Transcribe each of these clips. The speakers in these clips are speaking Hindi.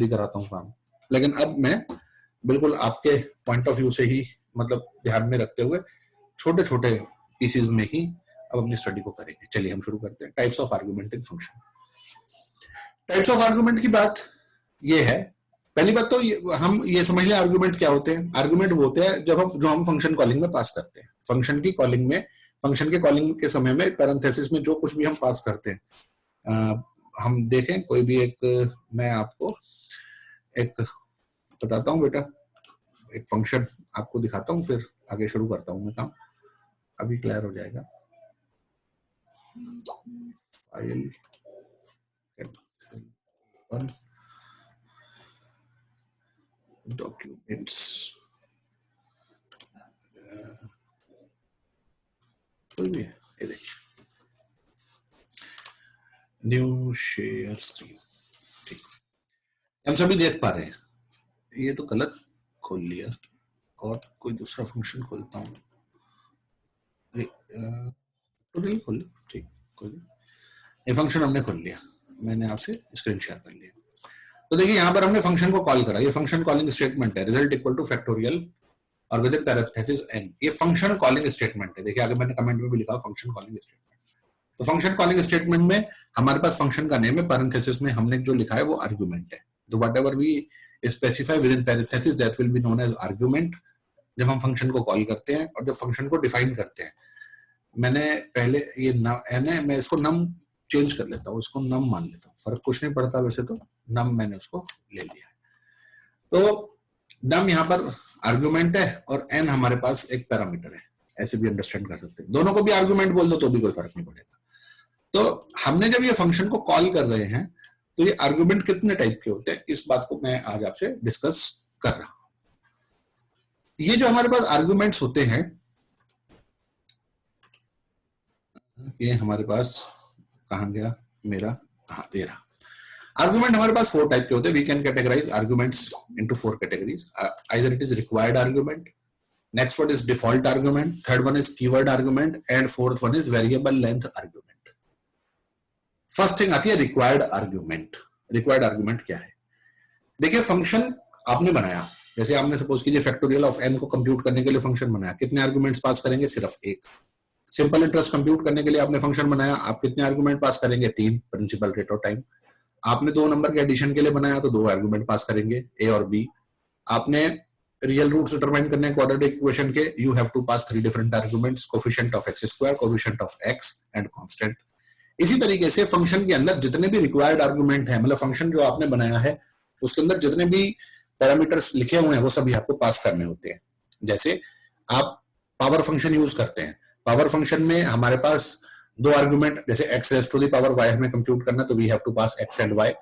कराता हूँ काम, लेकिन अब मैं बिल्कुल आपके पॉइंट ऑफ व्यू से ही मतलब ध्यान में रखते हुए छोटे छोटे पीसेज में ही अब अपनी स्टडी को करेंगे। चलिए हम शुरू करते हैं। Types of argument in function. Types of argument की बात ये है, पहली बात तो हम ये समझ लें आर्गुमेंट क्या होते हैं। आर्गुमेंट वो होते हैं जब हम फंक्शन कॉलिंग में पास करते हैं। फंक्शन की कॉलिंग में, फंक्शन के कॉलिंग के समय में पैरेंथेसिस में जो कुछ भी हम पास करते हैं, हम देखें कोई भी एक, मैं आपको एक बताता हूं बेटा, एक फंक्शन आपको दिखाता हूं, फिर आगे शुरू करता हूं मैं काम, अभी क्लियर हो जाएगा। फाइल डॉक्यूमेंट्स, कोई भी है, ये देखिए न्यू शेयर स्क्रीन। ठीक, हम सभी देख पा रहे हैं। ये तो गलत खोल लिया और कोई दूसरा फंक्शन खोलता हूँ, तो नहीं खोल, ठीक कोई नहीं। ये फंक्शन हमने खोल लिया, मैंने आपसे स्क्रीन शेयर कर लिया। तो देखिए यहाँ पर हमने फंक्शन को कॉल करा, ये फंक्शन कॉलिंग स्टेटमेंट है, रिजल्ट इक्वल टू फैक्टोरियल और विद इन पैरेंथेसिस n। ये फंक्शन कॉलिंग स्टेटमेंट है। देखिए आगे मैंने कमेंट में भी लिखा फंक्शन कॉलिंग स्टेटमेंट। तो फंक्शन कॉलिंग स्टेटमेंट में हमारे पास फंक्शन का नेम है, पैरेंथेसिस में हमने जो लिखा है वो आर्गुमेंट है। तो whatever we specify within parenthesis that will be known as argument. जब हम फंक्शन को कॉल करते हैं और जब फंक्शन को डिफाइन करते हैं, मैंने पहले ये n है, मैं इसको नम चेंज कर लेता हूँ, इसको नम मान लेता हूँ, फर्क कुछ नहीं पड़ता वैसे तो, नम मैंने उसको ले लिया है। तो नम यहाँ पर आर्गुमेंट है और n हमारे पास एक पैरामीटर है, ऐसे भी अंडरस्टैंड कर सकते हैं। दोनों को भी आर्गुमेंट बोल दो तो भी कोई फर्क नहीं पड़ेगा। तो हमने जब ये फंक्शन को कॉल कर रहे हैं तो ये आर्गुमेंट कितने टाइप के होते हैं, इस बात को मैं आज आपसे डिस्कस कर रहा हूं। ये जो हमारे पास आर्गुमेंट्स होते हैं, ये हमारे पास कहां गया मेरा, हाँ दे रहा। आर्गुमेंट हमारे पास 4 टाइप के होते हैं। We can categorise arguments into 4 categories. Either it is required argument, next one is default argument, third one is keyword argument and fourth one is variable length argument. First thing आती है रिक्वायर्ड आर्गुमेंट। रिक्वायर्ड आर्गुमेंट क्या है? देखिए फंक्शन आपने बनाया, जैसे आपने सपोज कीजिए फैक्टोरियल ऑफ n को कंप्यूट करने के लिए फंक्शन बनाया, कितने आर्गुमेंट्स पास करेंगे? सिर्फ एक। सिंपल इंटरेस्ट कंप्यूट करने के लिए आपने फंक्शन बनाया, आप कितने आर्गुमेंट पास करेंगे? 3, प्रिंसिपल रेट ऑफ टाइम। आपने 2 नंबर के एडिशन के लिए बनाया तो 2 आर्गुमेंट पास करेंगे, a और b। आपने रियल रूट्स डिटरमाइन करने क्वाड्रेटिक इक्वेशन के, you have to pass 3 different arguments, coefficient of x square, coefficient of x and constant. इसी तरीके से फंक्शन के अंदर जितने भी रिक्वायर्ड आर्गुमेंट है, मतलब फंक्शन जो आपने बनाया है उसके अंदर जितने भी पैरामीटर्स लिखे हुए हैं वो सभी आपको पास करने होते हैं। जैसे आप पावर फंक्शन यूज करते हैं, पावर फंक्शन में हमारे पास 2 आर्गुमेंट, जैसे x raise to the power y हमें कंप्यूट करना, तो we have to pass x and y।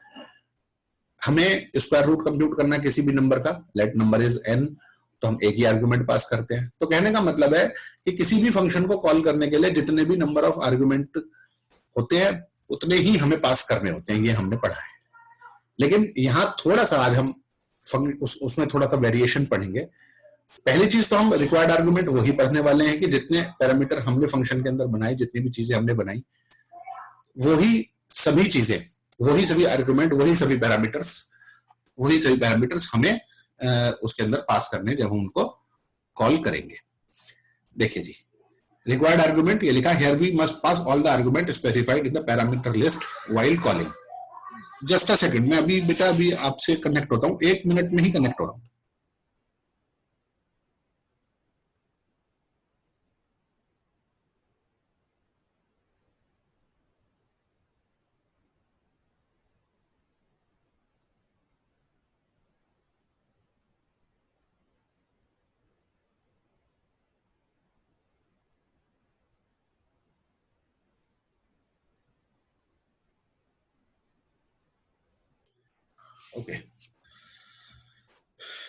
हमें स्क्वायर रूट कंप्यूट करना है किसी भी नंबर का, लेट नंबर इज n, तो हम एक ही आर्गुमेंट पास करते हैं। तो कहने का मतलब है कि किसी भी फंक्शन को कॉल करने के लिए जितने भी नंबर ऑफ आर्गुमेंट होते हैं उतने ही हमें पास करने होते हैं, ये हमने पढ़ा है। लेकिन यहाँ थोड़ा सा आज हम उसमें थोड़ा सा वेरिएशन पढ़ेंगे। पहली चीज तो हम रिक्वायर्ड आर्गुमेंट वही पढ़ने वाले हैं कि जितने पैरामीटर हमने फंक्शन के अंदर बनाए, जितनी भी चीजें हमने बनाई, वही सभी चीजें, वही सभी आर्गुमेंट, वही सभी पैरामीटर्स हमें उसके अंदर पास करने जब हम उनको कॉल करेंगे। देखिए जी, रिक्वायर्ड आर्गुमेंट ये लिखा, here we must pass all the argument specified in the parameter list while calling. Just a second, मैं अभी बेटा अभी आपसे कनेक्ट होता हूं, 1 मिनट में ही कनेक्ट हो रहा हूं। ओके,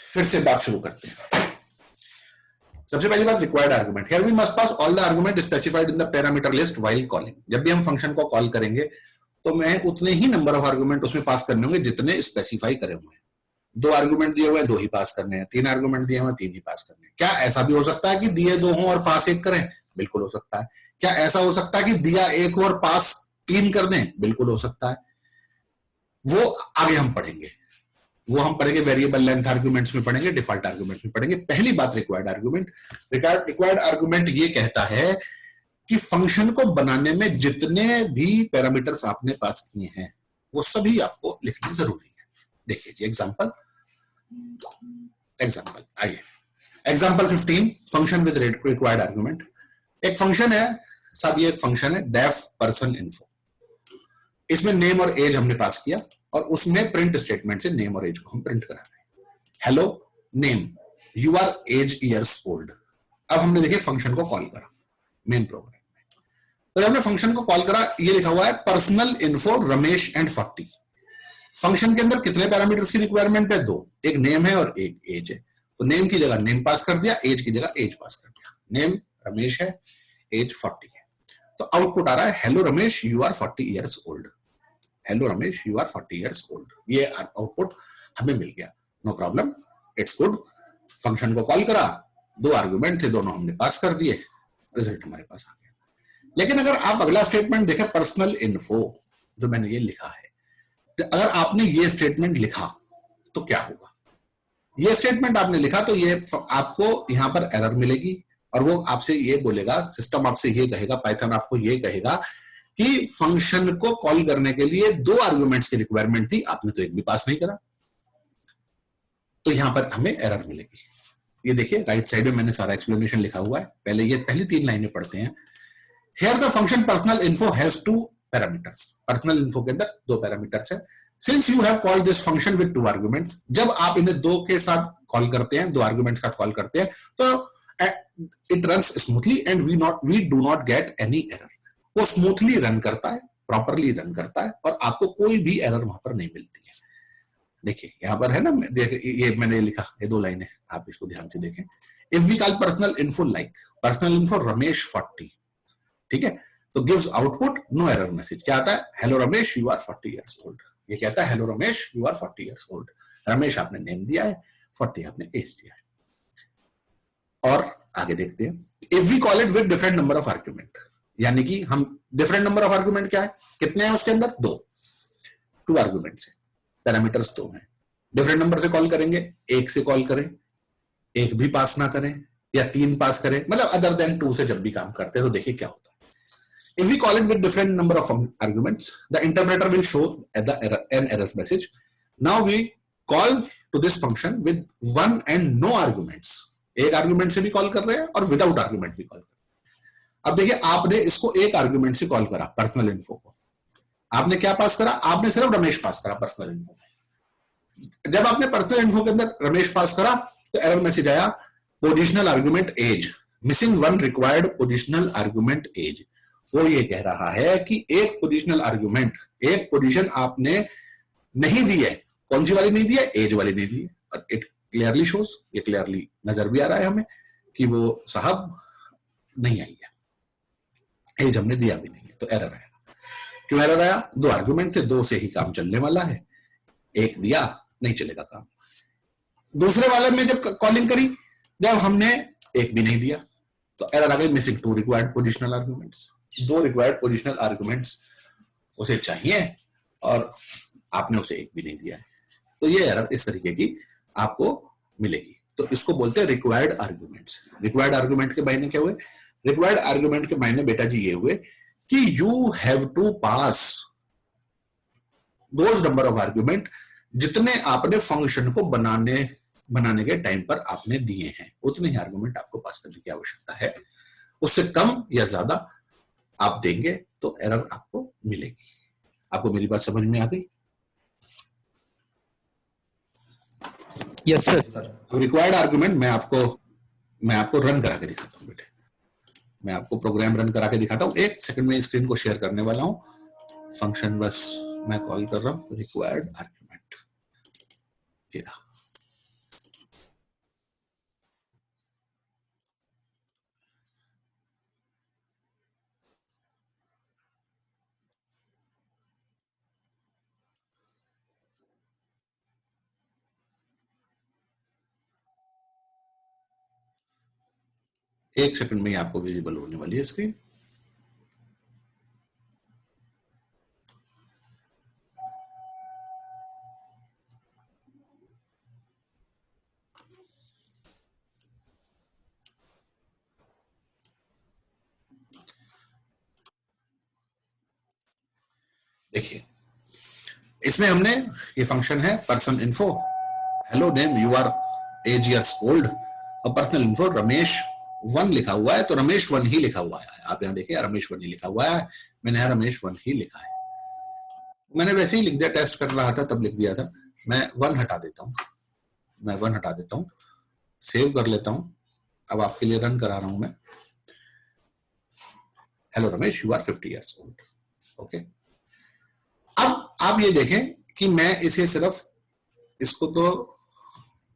फिर से बात शुरू करते हैं। सबसे पहली बात required argument, here we must pass all the argument specified in the parameter list while calling. जब भी हम फंक्शन को कॉल करेंगे तो मैं उतने ही नंबर ऑफ आर्गुमेंट उसमें पास करने होंगे जितने स्पेसिफाई करे हुए हैं। 2 आर्गुमेंट दिए हुए हैं, 2 ही पास करने हैं। 3 आर्गुमेंट दिए हुए हैं, 3 ही पास करने हैं। क्या ऐसा भी हो सकता है कि दिए 2 हों और पास 1 करें? बिल्कुल हो सकता है। क्या ऐसा हो सकता है कि दिया 1 और पास 3 कर दें? बिल्कुल हो सकता है। वो आगे हम पढ़ेंगे। वो हम पढ़ेंगे वेरिएबल लेंथ आर्गुमेंट्स में, पढ़ेंगे डिफॉल्ट आर्गुमेंट्स में पढ़ेंगे। पहली बात रिक्वायर्ड आर्गुमेंट। रिक्वायर्ड आर्गुमेंट ये कहता है कि फंक्शन को बनाने में जितने भी पैरामीटर्स आपने पास किए हैं वो सभी आपको लिखने जरूरी है। देखिए जी एग्जांपल आइए example 15 function with required argument. एक फंक्शन है साहब, ये एक फंक्शन है डेफ पर्सन इन्फो। इसमें नेम और एज हमने पास किया और उसमें प्रिंट स्टेटमेंट से नेम और एज को हम प्रिंट करा रहे हैं। Hello name, you are age years old. अब हमने देखिए फंक्शन को कॉल करा मेन प्रोग्राम में, तो हमने फंक्शन को कॉल करा, ये लिखा हुआ है personal info Ramesh and 40। Function के अंदर कितने पैरामीटर्स की रिक्वायरमेंट है? 2, एक नेम है और एक एज है। तो नेम की जगह नेम पास कर दिया, एज की जगह एज पास कर दिया। नेम रमेश है, एज 40 है, तो आउटपुट आ रहा है hello Ramesh you are 40 years old. Hello Ramesh you are 40 years old, ये आउटपुट हमें मिल गया। No problem, it's good. Function को कॉल करा, 2 आर्गुमेंट थे, दोनों हमने पास कर दिए, रिजल्ट हमारे पास आ गया। लेकिन अगर आप अगला स्टेटमेंट देखें, पर्सनल इन्फो जो मैंने ये लिखा है, अगर आपने ये स्टेटमेंट लिखा तो क्या होगा? ये स्टेटमेंट आपने लिखा तो ये आपको यहां पर एरर मिलेगी और वो आपसे ये बोलेगा, सिस्टम आपसे ये कहेगा, पाइथन आपको ये कहेगा कि फंक्शन को कॉल करने के लिए 2 आर्गुमेंट्स की रिक्वायरमेंट थी, आपने तो एक भी पास नहीं करा, तो यहां पर हमें एरर मिलेगी। ये देखिए राइट साइड में मैंने सारा एक्सप्लेनेशन लिखा हुआ है। पहले ये पहली 3 लाइनें पढ़ते हैं। Here the function personal info has 2 parameters. Personal info के अंदर 2 पैरामीटर्स है। Since you have called this function with 2 arguments, जब आप इन्हें 2 के साथ कॉल करते हैं, 2 आर्गुमेंट्स का कॉल करते हैं, तो it runs smoothly and we do not get any error. वो स्मूथली रन करता है, प्रॉपरली रन करता है और आपको कोई भी एरर वहां पर नहीं मिलती है। देखिए यहां पर है ना, ये मैंने लिखा, ये 2 लाइनें, आप इसको ध्यान से देखें। If we call personal info like personal info Ramesh 40, ठीक है, तो gives output no error message. क्या आता है? Hello Ramesh you are 40 years old. ये कहता है hello Ramesh you are 40 years old. Ramesh आपने नेम दिया है, 40 आपने एज दिया है। और आगे देखते हैं, if we call it with different number of argument, यानी कि हम डिफरेंट नंबर ऑफ आर्गुमेंट क्या है, कितने हैं उसके अंदर? 2 आर्गुमेंट्स है, पैरामीटर्स 2 हैं। डिफरेंट नंबर से कॉल करेंगे, 1 से कॉल करें, 1 भी पास ना करें या 3 पास करें, मतलब अदर देन 2 से जब भी काम करते हैं तो देखिए क्या होता है। If we call it with different number of arguments, the interpreter will show an error message. Now we call to this function with 1 and no arguments. एक आर्गुमेंट से भी कॉल कर रहे हैं और विदाउट आर्गुमेंट भी कॉल कर रहे हैं। अब देखिए आपने इसको एक आर्गुमेंट से कॉल करा, पर्सनल इन्फो को, आपने क्या पास करा? आपने सिर्फ रमेश पास करा पर्सनल इन्फो में। जब आपने पर्सनल इन्फो के अंदर रमेश पास करा तो एरर मैसेज आया, positional argument age missing 1 required positional argument age. वो ये कह रहा है कि एक पोजिशनल आर्गुमेंट, एक पोजीशन आपने नहीं दी है। कौन सी वाली नहीं दी है? एज वाली नहीं दी है। और इट क्लियरली शोज, ये क्लियरली नजर भी आ रहा है हमें कि वो साहब नहीं आई है, एज हमने दिया भी नहीं है, तो एरर आया। क्यों एरर आया? 2 आर्गुमेंट थे, 2 से ही काम चलने वाला है, 1 दिया नहीं चलेगा काम। दूसरे वाले में जब कॉलिंग करी, जब हमने 1 भी नहीं दिया तो एरर आ गई, missing 2 required positional arguments. 2 required positional arguments उसे चाहिए और आपने उसे 1 भी नहीं दिया है, तो ये एरर इस तरीके की आपको मिलेगी। तो इसको बोलते हैं रिक्वायर्ड आर्गुमेंट्स। रिक्वायर्ड आर्गुमेंट के मायने क्या हुए? रिक्वायर्ड आर्गुमेंट के मायने बेटा जी ये हुए कि you have to pass those number of argument जितने आपने फंक्शन को बनाने के टाइम पर आपने दिए हैं, उतने ही आर्गुमेंट आपको पास करने की आवश्यकता है। उससे कम या ज्यादा आप देंगे तो एरर आपको मिलेगी। आपको मेरी बात समझ में आ गई? Yes sir. रिक्वायर्ड आर्गुमेंट मैं आपको रन करा के दिखाता हूँ बेटे, मैं आपको प्रोग्राम रन करा के दिखाता हूँ। 1 सेकंड में स्क्रीन को शेयर करने वाला हूँ। फंक्शन बस मैं कॉल कर रहा हूँ रिक्वायर्ड आर्गुमेंट, ये रहा। एक सेकंड में ही आपको विजिबल होने वाली है स्क्रीन। देखिए इसमें हमने ये फंक्शन है person info, hello name you are age years old, और पर्सनल इन्फो रमेश 1 लिखा हुआ है, तो रमेश 1 ही लिखा हुआ है। आप यहाँ देखिए रमेश 1 ही लिखा हुआ है, मैंने यहाँ रमेश 1 ही लिखा है। मैंने वैसे ही लिख दिया, टेस्ट कर रहा था तब लिख दिया था। मैं 1 हटा देता हूँ, मैं 1 हटा देता हूँ, सेव कर लेता हूँ। अब आपके लिए रन करा रहा हूं मैं। Hello Ramesh you are 50 years old. Okay, अब आप ये देखें कि मैं इसे सिर्फ इसको तो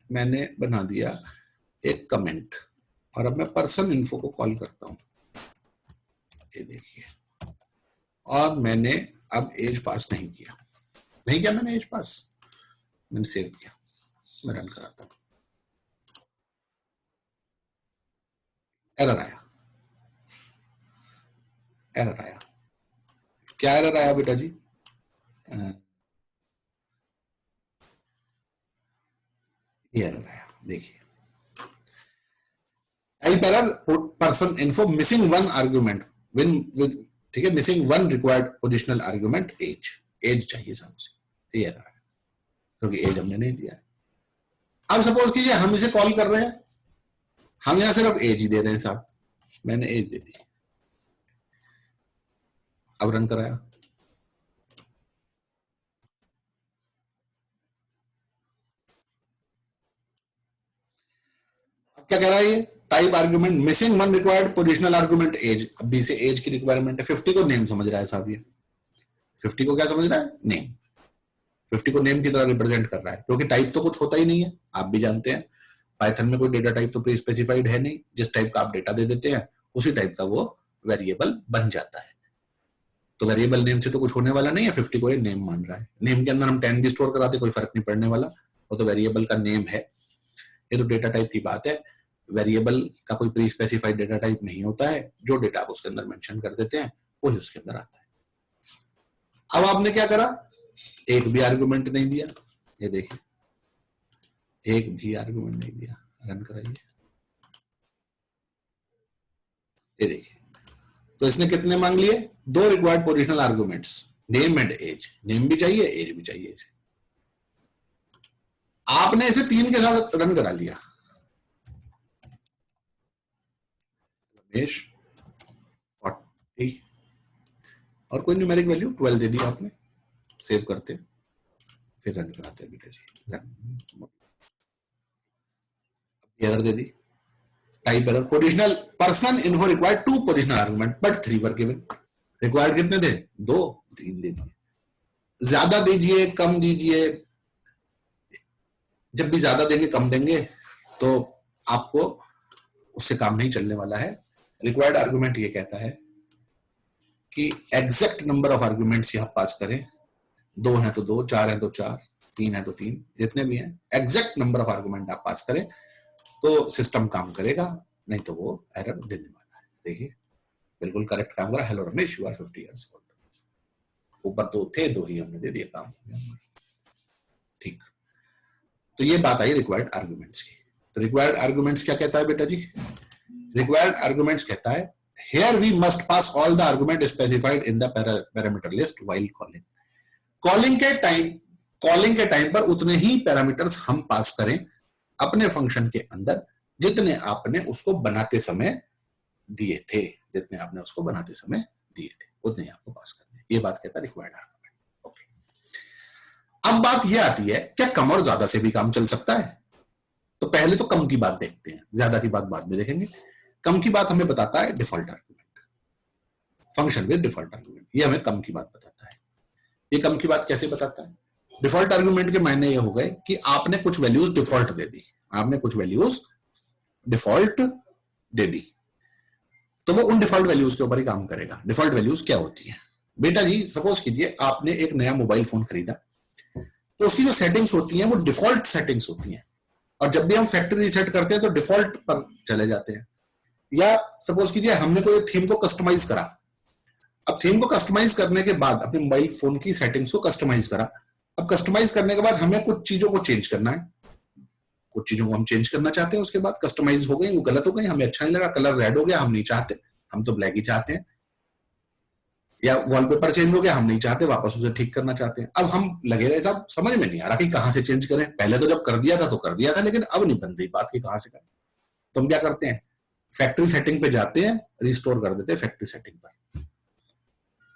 मैंने बना दिया एक कमेंट, और अब मैं पर्सन इन्फो को कॉल करता हूं, ये देखिए, और मैंने अब एज पास नहीं किया, नहीं किया मैंने एज पास, मैंने सेव किया, मैं रन कराता हूं। एरर आया, एरर आया। क्या एरर आया बेटा जी? ये एरर आया, देखिए type error, person info missing 1 argument with, ठीक है, missing 1 required positional argument age, age चाहिए साहब उसे, ये एरर आया क्योंकि एज हमने नहीं दिया है। अब सपोज कीजिए हम इसे कॉल कर रहे हैं, हम यहां सिर्फ एज ही दे रहे हैं साहब, मैंने एज दे दी, अब रन कराया, अब क्या कह रहा है ये? Type argument missing 1 required positional argument age. अब बी से एज की रिक्वायरमेंट है, 50 को नेम समझ रहा है साहब, ये 50 को क्या समझ रहा है? नेम, 50 को नेम की तरह रिप्रेजेंट कर रहा है, क्योंकि टाइप तो कुछ होता ही नहीं है, आप भी जानते हैं पाइथन में कोई डेटा टाइप तो प्री स्पेसिफाइड है नहीं, जिस टाइप का आप डेटा दे देते हैं उसी टाइप का वो वेरिएबल बन जाता है। तो वेरिएबल नेम से तो कुछ होने वाला नहीं है, 50 को ये नेम मान रहा है, नेम के अंदर हम 10 भी स्टोर कराते कोई फर्क नहीं पड़ने वाला, वो तो वेरिएबल का नेम है। ये तो डेटा टाइप की बात है, वेरिएबल का कोई प्री स्पेसिफाइड डेटा टाइप नहीं होता है, जो डेटा आप उसके अंदर मेंशन कर देते हैं वही उसके अंदर आता है। अब आपने क्या करा? एक भी आर्गुमेंट नहीं दिया, ये देखिए एक भी आर्गुमेंट नहीं दिया, रन कराइए, ये देखिए, तो इसने कितने मांग लिए? 2 required positional arguments, name and age, name भी चाहिए एज भी चाहिए इसे। आपने इसे 3 के साथ रन करा लिया, रमेश 40 और कोई न्यूमेरिक वैल्यू 12 दे दी आपने, सेव करते फिर रन कराते बेटा जी, रन, एरर दे दी, type error, positional person info required 2 positional argument but 3 were given. Required कितने थे? 2, 3 दे दिए। ज्यादा दीजिए कम दीजिए, जब भी ज्यादा देंगे कम देंगे तो आपको उससे काम नहीं चलने वाला है। रिक्वायर्ड आर्गुमेंट ये कहता है कि एग्जैक्ट नंबर ऑफ आर्गुमेंट्स यहां पास करें, 2 हैं तो 2, 4 हैं तो 4, 3 है तो 3, जितने भी हैं एग्जैक्ट नंबर ऑफ आर्गुमेंट आप पास करें तो सिस्टम काम करेगा, नहीं तो वो एरर देने वाला है। देखिए बिल्कुल करेक्ट काम करा, hello Ramesh you are 50 years old, ऊपर तो थे 2 ही हमने दे दिया, काम ठीक। तो ये बात आई रिक्वायर्ड आर्गुमेंट्स की। तो रिक्वायर्ड आर्गुमेंट्स क्या कहता है बेटा जी? रिक्वायर्ड आर्गुमेंट्स कहता है here we must pass all the argument specified in the parameter list while calling। Calling के टाइम पर उतने ही पैरामीटर्स हम पास करें अपने फंक्शन के अंदर जितने आपने उसको बनाते समय दिए थे, जितने आपने उसको बनाते समय दिए थे उतने आपको पास करने, ये बात कहता है रिक्वायर्ड आर्गुमेंट। ओके, अब बात ये आती है क्या कम और ज्यादा से भी काम चल सकता है? तो पहले तो कम की बात देखते हैं, ज्यादा की बात बाद में देखेंगे। कम की बात हमें बताता है default argument, function with default argument, ये हमें कम की बात बताता है। ये कम की बात कैसे बताता है? डिफॉल्ट आर्गुमेंट के मायने ये हो गए कि आपने कुछ वैल्यूज डिफॉल्ट दे दी, आपने कुछ वैल्यूज डिफॉल्ट दे दी, तो वो उन डिफॉल्ट वैल्यूज के ऊपर ही काम करेगा। डिफॉल्ट वैल्यूज क्या होती है बेटा जी? सपोज कीजिए आपने एक नया मोबाइल फोन खरीदा, तो उसकी जो सेटिंग्स होती हैं वो डिफॉल्ट सेटिंग्स होती हैं, और जब भी हम फैक्ट्री रीसेट करते हैं तो डिफॉल्ट पर चले जाते हैं। या सपोज कीजिए हमने कोई थीम को कस्टमाइज करा, अब थीम को कस्टमाइज करने के बाद अपने मोबाइल फोन की सेटिंग्स को कस्टमाइज करा, अब कस्टमाइज करने के बाद हमें कुछ चीजों को चेंज करना है, कुछ चीजों को हम चेंज करना चाहते हैं, उसके बाद कस्टमाइज हो गई, वो गलत हो गई, हमें अच्छा नहीं लगा, कलर रेड हो गया, हम नहीं चाहते, हम तो ब्लैक ही चाहते हैं, या वॉलपेपर चेंज हो गया, हम नहीं चाहते, वापस उसे ठीक करना चाहते हैं। अब हम लगे रहे साहब, समझ में नहीं आ रहा कि कहां से चेंज करें। पहले तो जब कर दिया था तो कर दिया था, लेकिन अब नहीं बन रही बात कि कहां से करें। तो हम क्या करते हैं, फैक्ट्री सेटिंग पे जाते हैं, रिस्टोर कर देते हैं फैक्ट्री सेटिंग पर।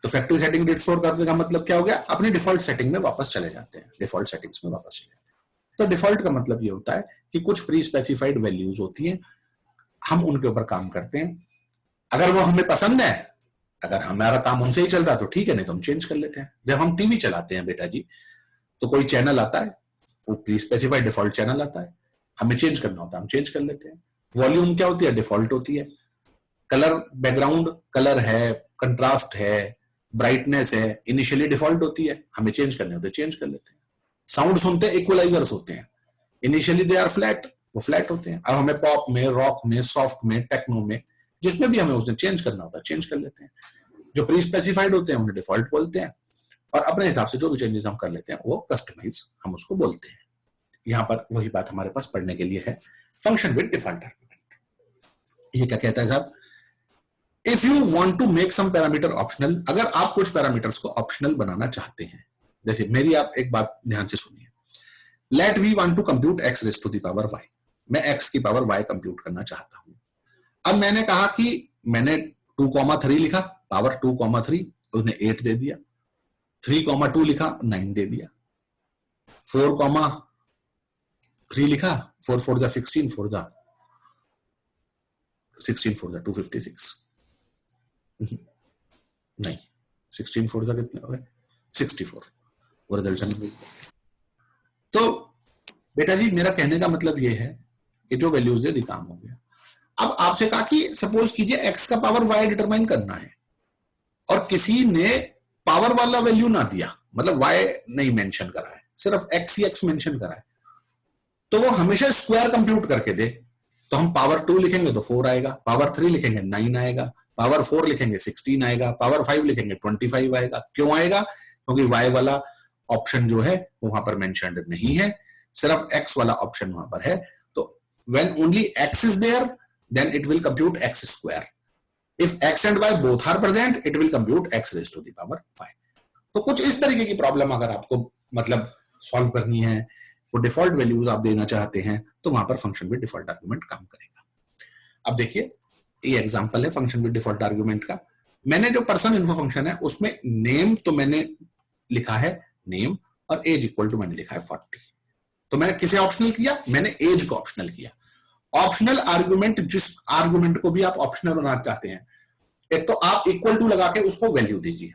तो फैक्ट्री सेटिंग रिस्टोर करने का मतलब क्या हो गया, अपनी डिफॉल्ट सेटिंग में वापस चले जाते हैं, डिफॉल्ट सेटिंग्स में वापस चले जाते हैं। तो डिफॉल्ट का मतलब ये होता है कि कुछ प्री स्पेसिफाइड वैल्यूज होती हैं, हम उनके ऊपर काम करते हैं। अगर वो हमें पसंद है, अगर हमारा काम उनसे ही चल रहा है तो ठीक है, नहीं तो हम चेंज कर लेते हैं। जब हम टीवी चलाते हैं बेटा जी, तो कोई चैनल आता है, वो प्री स्पेसिफाइड डिफॉल्ट चैनल आता है, हमें चेंज करना होता है, हम चेंज कर लेते हैं। वॉल्यूम क्या होती है, डिफॉल्ट होती है। कलर, बैकग्राउंड कलर है, कंट्रास्ट है, ब्राइटनेस है, इनिशियली डिफॉल्ट होती है, हमें चेंज करने होते हैं, चेंज कर लेते हैं। साउंड सुनते हैं, इक्वलाइजर्स होते हैं, इनिशियली दे आर फ्लैट, वो फ्लैट होते हैं। अब हमें पॉप में, रॉक में, सॉफ्ट में, टेक्नो में, जिसमें भी हमें उसने चेंज करना होता है, चेंज कर लेते हैं। जो प्री स्पेसिफाइड होते हैं उन्हें डिफॉल्ट बोलते हैं, और अपने हिसाब से जो भी चेंजेस हम कर लेते हैं वो कस्टमाइज हम उसको बोलते हैं। यहां पर वही बात हमारे पास पढ़ने के लिए है, फंक्शन विद डिफॉल्ट आर्गुमेंट। ये क्या कहता है साहब, if you want to make some parameter optional, अगर आप कुछ पैरामीटर्स को ऑप्शनल बनाना चाहते हैं, जैसे मेरी आप एक बात ध्यान से सुनिए, let we want to compute x raise to the power y, मैं एक्स की पावर वाई कंप्यूट करना चाहता हूं। अब मैंने कहा कि मैंने 2,3 लिखा, पावर 2,3, उसने 8 दे दिया। 3,2 लिखा, 9 दे दिया। 4,3 लिखा, 4 4 जा 16, 4 जा 256। नहीं, 16 4 जा कितने हो गए, 64, और रिजल्ट। तो बेटा जी मेरा कहने का मतलब ये है कि जो वैल्यूज है काम हो गया। अब आपसे कहा कि सपोज कीजिए एक्स का पावर वाई डिटरमाइन करना है, और किसी ने पावर वाला वैल्यू ना दिया, मतलब वाई नहीं मेंशन करा है, सिर्फ एक्स ही एक्स मेंशन करा है, तो वो हमेशा स्क्वायर कंप्यूट करके दे। तो हम पावर 2 लिखेंगे तो 4 आएगा, पावर 3 लिखेंगे 9 आएगा, पावर 4 लिखेंगे 16 आएगा, पावर 5 लिखेंगे 25 आएगा। क्यों आएगा, क्योंकि वाई वाला ऑप्शन जो है वो वहां पर मेंशन्ड नहीं है, सिर्फ एक्स वाला ऑप्शन वहां पर है। तो when only x is there then it will compute x square. If x and y both are present, it will compute x raised to the power y. तो कुछ इस तरीके की प्रॉब्लम अगर आपको मतलब सॉल्व करनी है, वो डिफॉल्ट वैल्यूज आप देना चाहते हैं, तो वहां पर फंक्शन विद डिफॉल्ट आर्गुमेंट काम करेगा। अब देखिए ये एग्जांपल है फंक्शन विद डिफॉल्ट आर्गुमेंट का। मैंने जो पर्सन इन्फो फंक्शन है उसमें नेम तो मैंने लिखा है नेम, और एज इक्वल टू मैंने लिखा है 40। तो मैंने किसे ऑप्शनल किया, मैंने एज को ऑप्शनल किया। ऑप्शनल आर्गुमेंट, जिस आर्गुमेंट को भी आप ऑप्शनल बनाना चाहते हैं, एक तो आप इक्वल टू लगा के उसको वैल्यू दीजिए,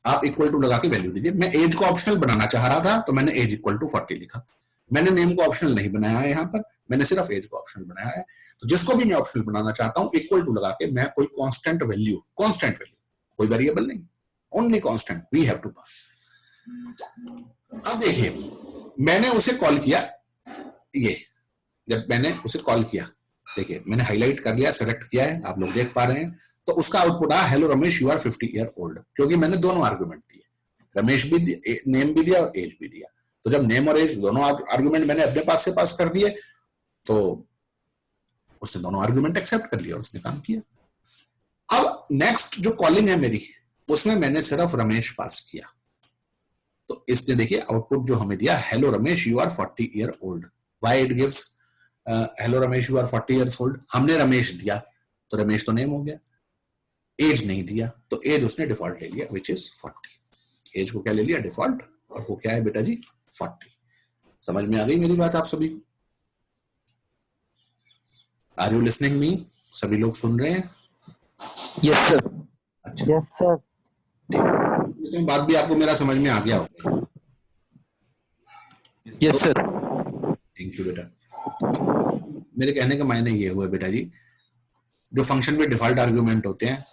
आप इक्वल टू लगा के वैल्यू दीजिए। मैं एज को ऑप्शनल बनाना चाह रहा था तो मैंने एज इक्वल टू 40 लिखा। मैंने नेम को ऑप्शनल नहीं बनाया है, यहां पर मैंने सिर्फ एज को ऑप्शनल बनाया है। तो जिसको भी मैं ऑप्शनल बनाना चाहता हूं, इक्वल टू लगा के मैं कोई कांस्टेंट वैल्यू, कोई वेरिएबल नहीं, only constant we have to pass. अब देखिए मैंने उसे कॉल किया, ये जब मैंने उसे कॉल किया, देखिए मैंने हाईलाइट कर लिया, सेलेक्ट किया है, आप लोग देख पा रहे हैं। तो उसका आउटपुट आया hello Ramesh you are 50 year old, क्योंकि मैंने दोनों आर्गुमेंट दिए, रमेश भी नेम भी दिया और एज भी दिया। तो जब नेम और एज दोनों आर्गुमेंट मैंने अपने पास से पास कर दिए, तो उसने दोनों आर्गुमेंट एक्सेप्ट कर लिया और उसने काम किया। अब नेक्स्ट जो कॉलिंग है मेरी, उसमें मैंने सिर्फ रमेश पास किया, तो इसने देखिए आउटपुट जो हमें दिया, hello Ramesh you are 40 year old. Why it gives hello Ramesh you are 40 years old, हमने रमेश दिया तो रमेश तो नेम हो गया, एज नहीं दिया तो एज उसने डिफॉल्ट ले लिया विच इज 40। एज को क्या ले लिया, डिफॉल्ट, और वो क्या है बेटा जी 40। समझ में आ गई मेरी बात आप सभी को? Are you listening me? सभी लोग सुन रहे हैं? Yes sir. अच्छा यस सर। इसमें बात भी आपको मेरा समझ में आ गया होगा। Yes sir. थैंक यू बेटा। मेरे कहने का मायने ये हुआ बेटा जी, जो फंक्शन में डिफॉल्ट आर्गुमेंट होते हैं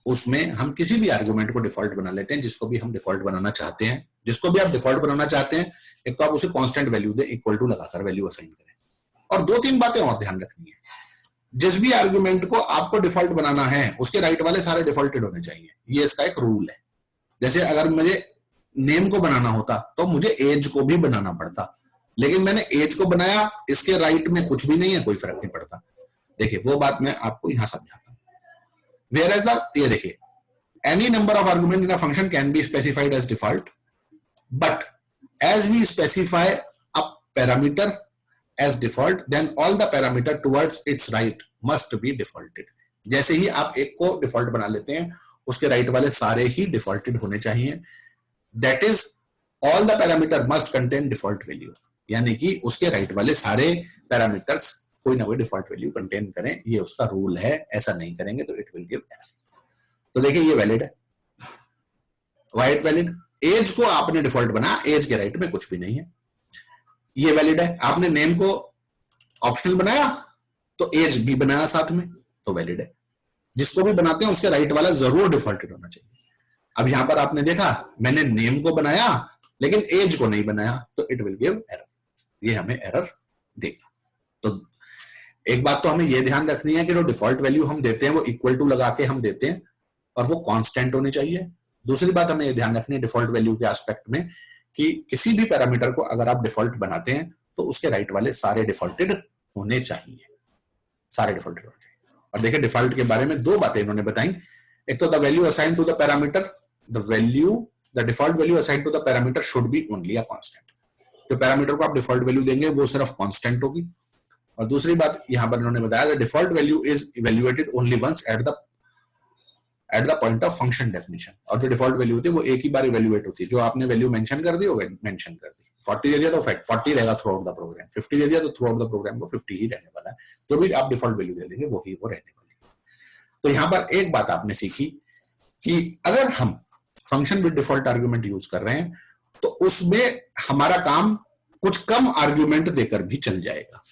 उसमें हम किसी भी आर्गुमेंट को डिफॉल्ट बना लेते हैं, जिसको भी हम डिफॉल्ट बनाना चाहते हैं। जिसको भी आप डिफॉल्ट बनाना चाहते हैं, एक तो आप उसे कांस्टेंट वैल्यू दे, इक्वल टू लगाकर वैल्यू असाइन करें। और 2-3 बातें और ध्यान रखनी है, जिस भी आर्गुमेंट को आपको डिफॉल्ट बनाना है उसके राइट वाले सारे डिफॉल्टेड होने चाहिए, ये इसका एक रूल है। जैसे अगर मुझे नेम को बनाना होता तो मुझे एज को भी बनाना पड़ता, लेकिन मैंने एज को बनाया, इसके राइट में कुछ भी नहीं है, कोई फर्क नहीं पड़ता। देखिए वो बात मैं आपको यहां समझाता हूं। वेयर एज ये देखिए any number of argument in a function can be specified as default, but as we specify a parameter as default, then all the parameter towards its right must be defaulted. जैसे ही आप एक को डिफॉल्ट बना लेते हैं, उसके राइट वाले सारे ही डिफॉल्टेड होने चाहिए. That is all the parameter must contain default value, यानी कि उसके राइट वाले सारे पैरामीटर्स कोई ना कोई डिफॉल्ट वैल्यू कंटेन करें. ये उसका रूल है. ऐसा नहीं करेंगे तो इट विल गिव एरर. तो देखिए ये वैलिड है. White valid. एज को आपने डिफॉल्ट बना, एज के राइट में कुछ भी नहीं है. ये वैलिड है. आपने नेम को ऑप्शनल बनाया तो एज भी बनाया साथ में, तो वैलिड है. जिसको भी बनाते हैं उसके राइट वाला जरूर डिफॉल्टेड होना चाहिए. अब यहां पर आपने देखा मैंने नेम को बनाया लेकिन एज को नहीं बनाया, तो इट विल गिव एरर. ये हमें एरर देगा. तो एक बात तो हमें यह ध्यान रखनी है कि जो डिफॉल्ट वैल्यू हम देते हैं वो इक्वल टू लगा के हम देते हैं और वो कांस्टेंट होनी चाहिए. दूसरी बात हमें यह ध्यान रखनी है डिफॉल्ट वैल्यू के एस्पेक्ट में कि किसी भी पैरामीटर को अगर आप डिफॉल्ट बनाते हैं तो उसके राइट वाले सारे डिफॉल्टेड होने चाहिए. सारे डिफॉल्टेड होने चाहिए. और देखिए डिफॉल्ट के बारे में दो बातें इन्होंने बताई. एक तो the value assign to the parameter, the default value assign to the parameter should be only a constant. जो पैरामीटर को आप डिफॉल्ट वैल्यू देंगे वो सिर्फ कांस्टेंट होगी. और दूसरी बात यहां पर इन्होंने बताया the default value is evaluated only once at the point of function definition. और जो डिफॉल्ट वैल्यू होती है वो एक ही बार इवैल्यूएट होती है. जो आपने वैल्यू मेंशन कर दी वो मेंशन कर दी. 40 दे दिया तो 40 रहेगा थ्रू आउट द प्रोग्राम. 50 दे दिया तो थ्रू आउट द प्रोग्राम को 50 ही रहने वाला है. जो भी आप डिफॉल्ट वैल्यू दे देंगे वो ही वो रहने वाली है. तो यहां पर एक बात आपने सीखी कि अगर हम function with default argument use कर रहे हैं तो उसमें हमारा काम कुछ कम आर्गुमेंट देकर भी चल जाएगा.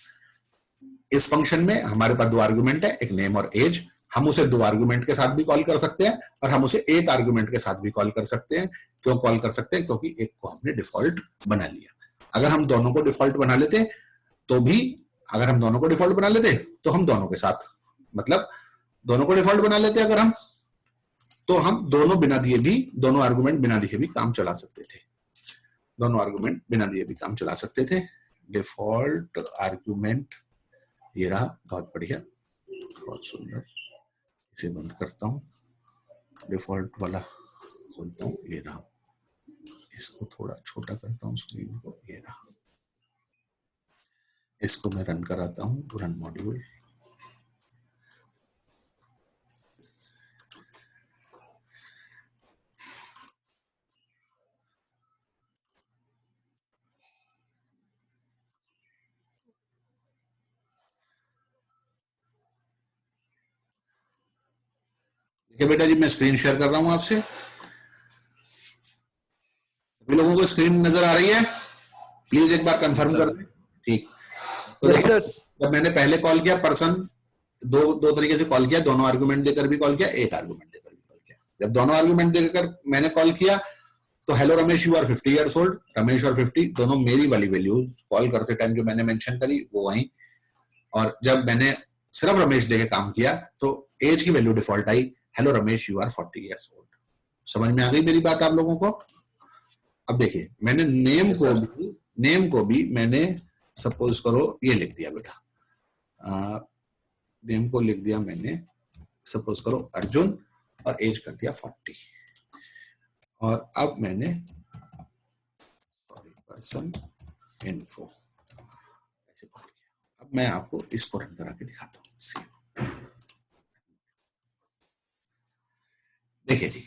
इस फंक्शन में हमारे पास दो आर्गुमेंट है, एक नेम और एज. हम उसे दो आर्गुमेंट के साथ भी कॉल कर सकते हैं और हम उसे एक आर्गुमेंट के साथ भी कॉल कर सकते हैं. क्यों कॉल कर सकते हैं? क्योंकि एक को हमने डिफॉल्ट बना लिया. अगर हम दोनों को डिफॉल्ट बना लेते तो भी, अगर हम दोनों को डिफॉल्ट बना लेते तो हम दोनों के साथ, मतलब दोनों को डिफॉल्ट बना लेते अगर हम, तो हम दोनों बिना दिए भी, दोनों आर्गुमेंट बिना दिए भी काम चला सकते थे. दोनों आर्गुमेंट बिना दिए भी काम चला सकते थे. डिफॉल्ट आर्गुमेंट ये रहा. बहुत बढ़िया, बहुत सुंदर. इसे बंद करता हूं, डिफॉल्ट वाला खोलता हूं. ये रहा. इसको थोड़ा छोटा करता हूं स्क्रीन को. ये रहा. इसको मैं रन कराता हूं. Run module. देखिए बेटा जी मैं स्क्रीन शेयर कर रहा हूं आपसे. सभी लोगों को स्क्रीन नजर आ रही है? प्लीज एक बार कंफर्म कर दें. ठीक. तो Yes, sir. जब मैंने पहले कॉल किया पर्सन, दो तरीके से कॉल किया. दोनों आर्गुमेंट देकर भी कॉल किया, एक आर्गुमेंट देकर भी कॉल किया. जब दोनों आर्गुमेंट देकर मैंने कॉल किया तो hello Ramesh you are 50 years old. Ramesh और 50 दोनों मेरी वाली वैल्यूज कॉल करते टाइम जो मैंने मेंशन करी वो वही. और जब मैंने सिर्फ रमेश देके काम किया तो एज की वैल्यू डिफॉल्ट आई, hello Ramesh you are 40 years old. समझ में आ गई मेरी बात आप लोगों को? अब देखिए मैंने नेम को भी मैंने सपोज करो ये लिख दिया बेटा. नेम को लिख दिया मैंने सपोज करो अर्जुन और एज कर दिया 40. और अब मैंने पर्सन इन्फो ऐसे कर दिया. अब मैं आपको इसको रन करा के दिखाता हूँ. देखिए जी,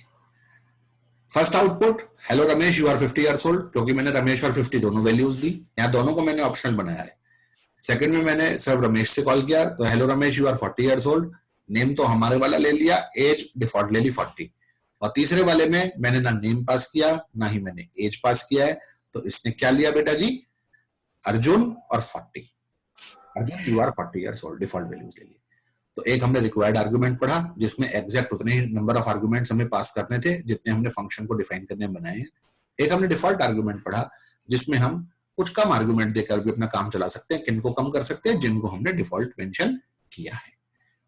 first output hello Ramesh you are 50 years old, क्योंकि मैंने रमेश और 50 दोनों वैल्यूज दी. यहाँ दोनों को मैंने ऑप्शनल बनाया है. सेकंड में मैंने सिर्फ रमेश से कॉल किया तो hello Ramesh you are 40 years old. Name तो हमारे वाला ले लिया, एज डिफॉल्ट ले ली 40. और तीसरे वाले में मैंने ना नेम पास किया ना ही मैंने एज पास किया है. तो इसने क्या लिया बेटा जी? अर्जुन और 40. Arjun you are 40 years old default values ले ली. तो एक हमने रिक्वायर्ड आर्गुमेंट पढ़ा जिसमें एग्जैक्ट उतने ही नंबर ऑफ आर्गुमेंट्स हमें पास करने थे जितने हमने फंक्शन को डिफाइन करने में बनाए हैं. एक हमने डिफॉल्ट आर्गुमेंट पढ़ा जिसमें हम कुछ कम आर्गुमेंट देकर भी अपना काम चला सकते हैं. किनको कम कर सकते हैं? जिनको हमने डिफॉल्ट मेंशन किया है.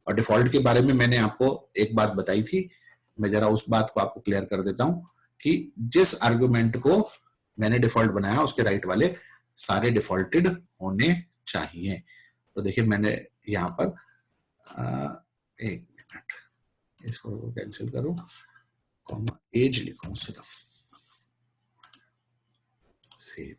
और डिफॉल्ट के बारे में मैंने आपको एक बात बताई थी, मैं जरा उस बात को आपको क्लियर कर देता हूं कि जिस आर्गुमेंट को मैंने डिफॉल्ट बनाया उसके राइट वाले सारे डिफॉल्टेड होने चाहिए. तो देखिए मैंने यहाँ पर एक मिनट इसको कैंसिल करूं. कॉमा एज लिखूं सिर्फ, save.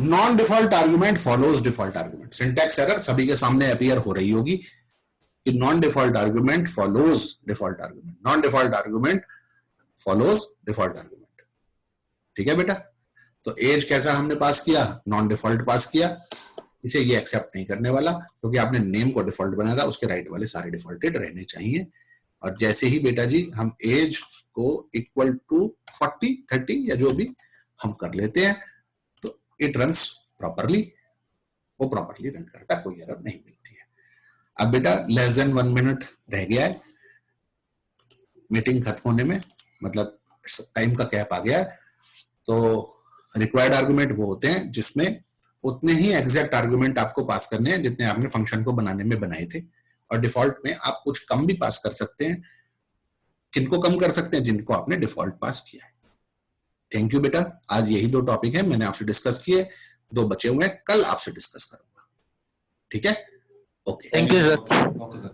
Non default argument follows default argument, syntax error सभी के सामने अपीयर हो रही होगी कि non default argument follows default argument, non default argument follows default argument. ठीक है बेटा, तो एज कैसा हमने पास किया, नॉन डिफॉल्ट पास किया, इसे ये एक्सेप्ट नहीं करने वाला क्योंकि आपने नेम को डिफॉल्ट बनाया था, उसके राइट वाले सारे डिफॉल्टेड रहने चाहिए। और जैसे ही बेटा जी हम एज को इक्वल टू 40 30 या जो भी हम कर लेते हैं तो इट रन्स प्रॉपरली, वो प्रॉपरली रन करता, कोई एरर नहीं मिलती है। अब बेटा लेस देन 1 मिनट रह गया है मीटिंग खत्म होने में, मतलब टाइम का कैप आ गया है। तो रिक्वायर्ड आर्गुमेंट वो होते हैं जिसमें उतने ही एग्जैक्ट आर्गुमेंट आपको पास करने हैं जितने आपने फंक्शन को बनाने में बनाए थे, और डिफॉल्ट में आप कुछ कम भी पास कर सकते हैं। किनको कम कर सकते हैं, जिनको आपने डिफॉल्ट पास किया है। थैंक यू बेटा, आज यही 2 टॉपिक है मैंने आपसे डिस्कस किए, 2 बचे हुए हैं, कल आपसे डिस्कस करूंगा। ठीक है, okay. Thank you, sir. Okay, sir.